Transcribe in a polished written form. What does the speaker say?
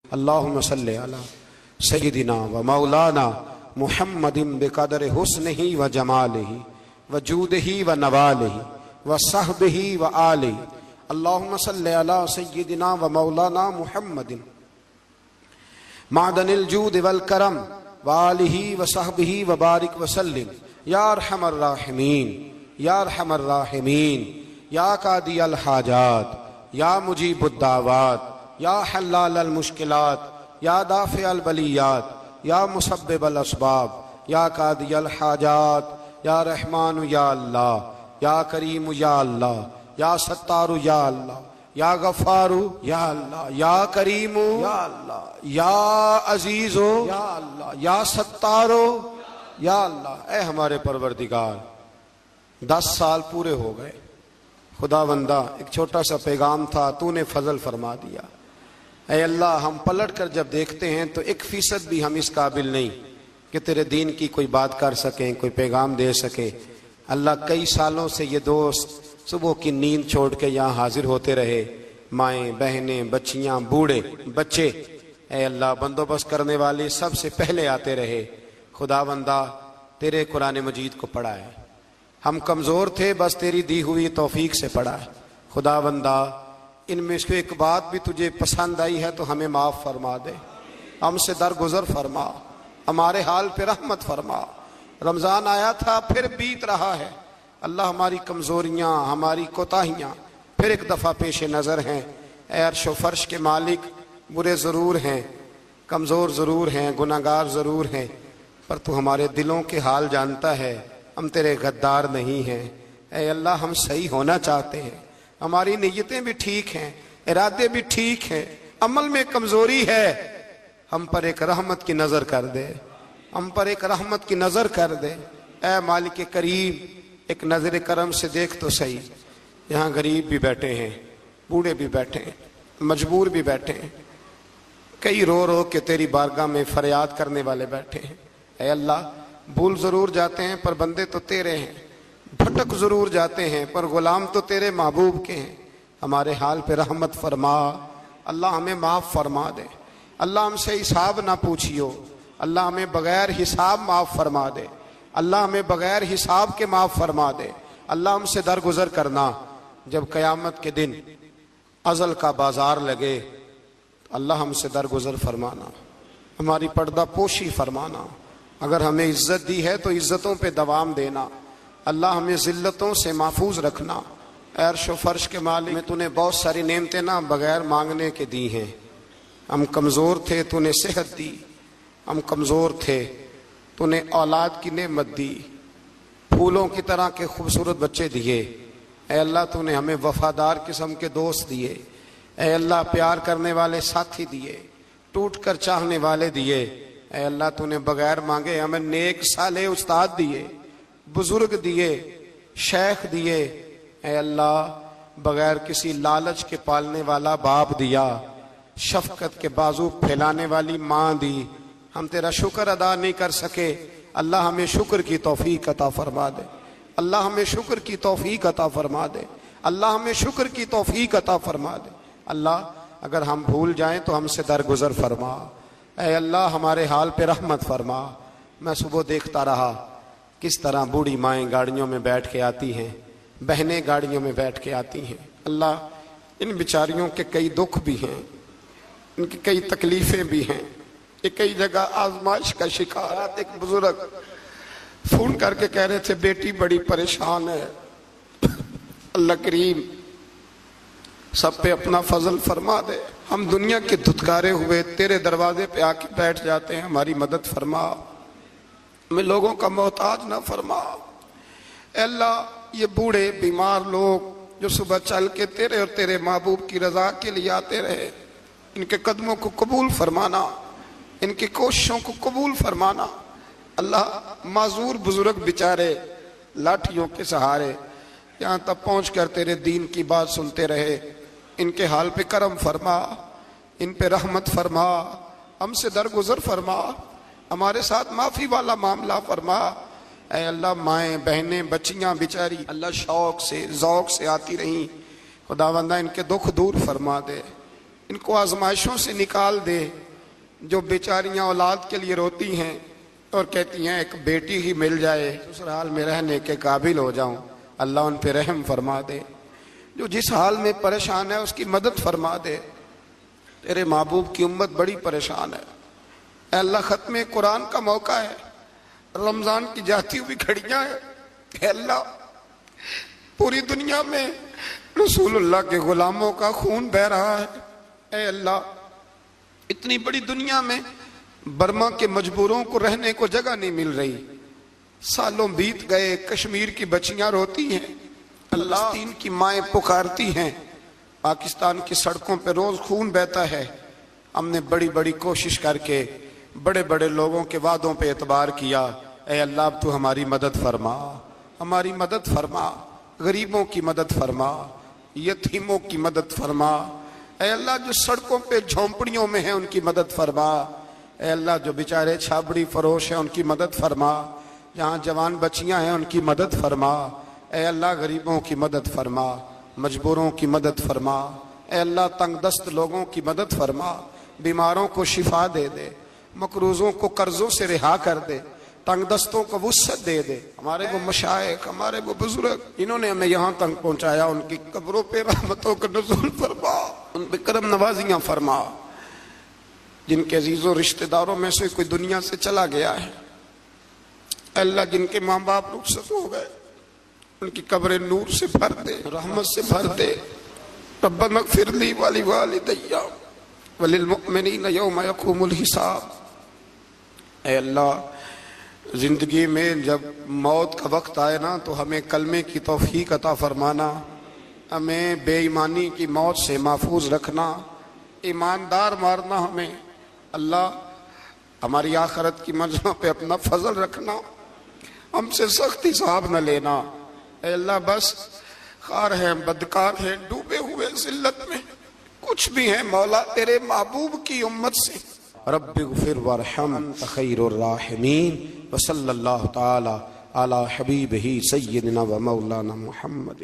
اللہم صلی علی سیدنا و مولانا محمد بقدر حسنہ و جمالہ و جودہ و نوالہ و صحبہ و آلہ۔ اللہم صلی علی سیدنا و مولانا محمد معدن الجود والکرم و آلہ و صحبہ و بارک وسلم یا ارحم الراحمین یا ارحم الراحمین یا قاضی الحاجات یا مجیب الدعوات یا حلال المشکلات یا دافع البلیات یا مسبب الاسباب یا قاضی الحاجات یا رحمان یا اللہ یا کریم یا اللہ یا ستار یا اللہ یا غفار یا اللہ یا کریم یا اللہ یا عزیز یا اللہ یا ستار یا اللہ۔ اے ہمارے پروردگار، 10 سال پورے ہو گئے خدا بندہ، ایک چھوٹا سا پیغام تھا، تو نے فضل فرما دیا۔ اے اللہ، ہم پلٹ کر جب دیکھتے ہیں تو 1% بھی ہم اس قابل نہیں کہ تیرے دین کی کوئی بات کر سکیں، کوئی پیغام دے سکیں۔ اللہ، کئی سالوں سے یہ دوست صبح کی نیند چھوڑ کے یہاں حاضر ہوتے رہے، مائیں، بہنیں، بچیاں، بوڑھے، بچے، اے اللہ بندوبست کرنے والے سب سے پہلے آتے رہے۔ خدا بندہ، تیرے قرآن مجید کو پڑھا ہے، ہم کمزور تھے، بس تیری دی ہوئی توفیق سے پڑھا ہے۔ خدا بندہ، ان میں سے ایک بات بھی تجھے پسند آئی ہے تو ہمیں معاف فرما دے، ہم سے درگزر فرما، ہمارے حال پہ رحمت فرما۔ رمضان آیا تھا، پھر بیت رہا ہے، اللہ ہماری کمزوریاں، ہماری کوتاہیاں پھر ایک دفعہ پیش نظر ہیں۔ اے عرش و فرش کے مالک، برے ضرور ہیں، کمزور ضرور ہیں، گناہگار ضرور ہیں، پر تو ہمارے دلوں کے حال جانتا ہے، ہم تیرے غدار نہیں ہیں۔ اے اللہ، ہم صحیح ہونا چاہتے ہیں، ہماری نیتیں بھی ٹھیک ہیں، ارادے بھی ٹھیک ہیں، عمل میں کمزوری ہے، ہم پر ایک رحمت کی نظر کر دے، ہم پر ایک رحمت کی نظر کر دے۔ اے مالک کریم، ایک نظر کرم سے دیکھ تو صحیح، یہاں غریب بھی بیٹھے ہیں، بوڑھے بھی بیٹھے ہیں، مجبور بھی بیٹھے ہیں، کئی رو رو کے تیری بارگاہ میں فریاد کرنے والے بیٹھے ہیں۔ اے اللہ، بھول ضرور جاتے ہیں پر بندے تو تیرے ہیں، بھٹک ضرور جاتے ہیں پر غلام تو تیرے محبوب کے ہیں۔ ہمارے حال پہ رحمت فرما، اللہ ہمیں معاف فرما دے، اللہ ہم سے حساب نہ پوچھیو، اللہ ہمیں بغیر حساب معاف فرما دے، اللہ ہمیں بغیر حساب کے معاف فرما دے۔ اللہ ہم سے درگزر کرنا، جب قیامت کے دن ازل کا بازار لگے، اللہ ہم سے درگزر فرمانا، ہماری پردہ پوشی فرمانا، اگر ہمیں عزت دی ہے تو عزتوں پہ دوام دینا، اللہ ہمیں ذلتوں سے محفوظ رکھنا۔ اے عرش و فرش کے مالک، میں تو نے بہت ساری نعمتیں نہ بغیر مانگنے کے دی ہیں، ہم کمزور تھے، تو نے صحت دی، ہم کمزور تھے، تو نے اولاد کی نعمت دی، پھولوں کی طرح کے خوبصورت بچے دیے۔ اے اللہ، تو نے ہمیں وفادار قسم کے دوست دیے، اے اللہ پیار کرنے والے ساتھی دیے، ٹوٹ کر چاہنے والے دیے۔ اے اللہ، تو نے بغیر مانگے ہمیں نیک صالح استاد دیے، بزرگ دیے، شیخ دیے۔ اے اللہ، بغیر کسی لالچ کے پالنے والا باپ دیا، شفقت کے بازو پھیلانے والی ماں دی۔ ہم تیرا شکر ادا نہیں کر سکے، اللہ ہمیں شکر کی توفیق عطا فرما دے، اللہ ہمیں شکر کی توفیق عطا فرما دے، اللہ ہمیں شکر کی توفیق عطا فرما دے۔ اللہ، اگر ہم بھول جائیں تو ہم سے درگزر فرما۔ اے اللہ، ہمارے حال پہ رحمت فرما۔ میں صبح دیکھتا رہا کس طرح بوڑھی مائیں گاڑیوں میں بیٹھ کے آتی ہیں، بہنیں گاڑیوں میں بیٹھ کے آتی ہیں۔ اللہ، ان بیچاریوں کے کئی دکھ بھی ہیں، ان کی کئی تکلیفیں بھی ہیں، یہ کئی جگہ آزمائش کا شکار۔ ایک بزرگ فون کر کے کہہ رہے تھے بیٹی بڑی پریشان ہے، اللہ کریم سب پہ اپنا فضل فرما دے۔ ہم دنیا کے دھتکارے ہوئے تیرے دروازے پہ آ کے بیٹھ جاتے ہیں، ہماری مدد فرما، ہمیں لوگوں کا محتاج نہ فرما۔ اے اللہ، یہ بوڑھے بیمار لوگ جو صبح چل کے تیرے اور تیرے محبوب کی رضا کے لیے آتے رہے، ان کے قدموں کو قبول فرمانا، ان کی کوششوں کو قبول فرمانا۔ اللہ، معذور بزرگ بیچارے لاٹھیوں کے سہارے یہاں تک پہنچ کر تیرے دین کی بات سنتے رہے، ان کے حال پہ کرم فرما، ان پہ رحمت فرما، ہم سے درگزر فرما، ہمارے ساتھ معافی والا معاملہ فرما۔ اے اللہ، مائیں، بہنیں، بچیاں بیچاری اللہ شوق سے ذوق سے آتی رہیں، خداوندہ ان کے دکھ دور فرما دے، ان کو آزمائشوں سے نکال دے، جو بیچاریاں اولاد کے لیے روتی ہیں اور کہتی ہیں ایک بیٹی ہی مل جائے سسرال میں رہنے کے قابل ہو جاؤں، اللہ ان پہ رحم فرما دے۔ جو جس حال میں پریشان ہے اس کی مدد فرما دے۔ تیرے محبوب کی امت بڑی پریشان ہے، اے اللہ ختم قرآن کا موقع ہے، رمضان کی جاتی ہوئی گھڑیاں ہیں، اے اللہ پوری دنیا میں رسول اللہ کے غلاموں کا خون بہہ رہا ہے، اے اللہ اتنی بڑی دنیا میں برما کے مجبوروں کو رہنے کو جگہ نہیں مل رہی، سالوں بیت گئے، کشمیر کی بچیاں روتی ہیں، اللہ فلسطین کی مائیں پکارتی ہیں، پاکستان کی سڑکوں پہ روز خون بہتا ہے۔ ہم نے بڑی بڑی کوشش کر کے بڑے بڑے لوگوں کے وعدوں پہ اعتبار کیا، اے اللہ اب تو ہماری مدد فرما، ہماری مدد فرما، غریبوں کی مدد فرما، یتیموں کی مدد فرما، اے اللہ جو سڑکوں پہ جھونپڑیوں میں ہیں ان کی مدد فرما، اے اللہ جو بیچارے چھابڑی فروش ہیں ان کی مدد فرما، جہاں جوان بچیاں ہیں ان کی مدد فرما، اے اللہ غریبوں کی مدد فرما، مجبوروں کی مدد فرما، اے اللہ تنگ دست لوگوں کی مدد فرما، بیماروں کو شفا دے دے، مقروضوں کو قرضوں سے رہا کر دے، تنگ دستوں کو وسعت دے دے۔ ہمارے وہ مشائخ، ہمارے وہ بزرگ، انہوں نے ہمیں یہاں تک پہنچایا، ان کی قبروں پہ رحمتوں کا نزول فرما، ان پہ کرم نوازیاں فرما۔ جن کے عزیزوں رشتہ داروں میں سے کوئی دنیا سے چلا گیا ہے، اللہ جن کے ماں باپ رخصت ہو گئے ان کی قبریں نور سے بھر دے، رحمت سے بھر دے۔ ربنا اغفر لی ولوالدی وللمؤمنین یوم یقوم الحساب۔ اے اللہ زندگی میں جب موت کا وقت آئے نا تو ہمیں کلمے کی توفیق عطا فرمانا، ہمیں بے ایمانی کی موت سے محفوظ رکھنا، ایماندار مارنا ہمیں، اللہ ہماری آخرت کی منزلوں پہ اپنا فضل رکھنا، ہم سے سخت حساب نہ لینا۔ اے اللہ بس خار ہیں، بدکار ہیں، ڈوبے ہوئے ذلت میں، کچھ بھی ہیں مولا تیرے محبوب کی امت سے۔ رب اغفر وارحم انت خیر الراحمین، وصلی اللہ تعالی علی حبیبہ سیدنا و مولانا محمد۔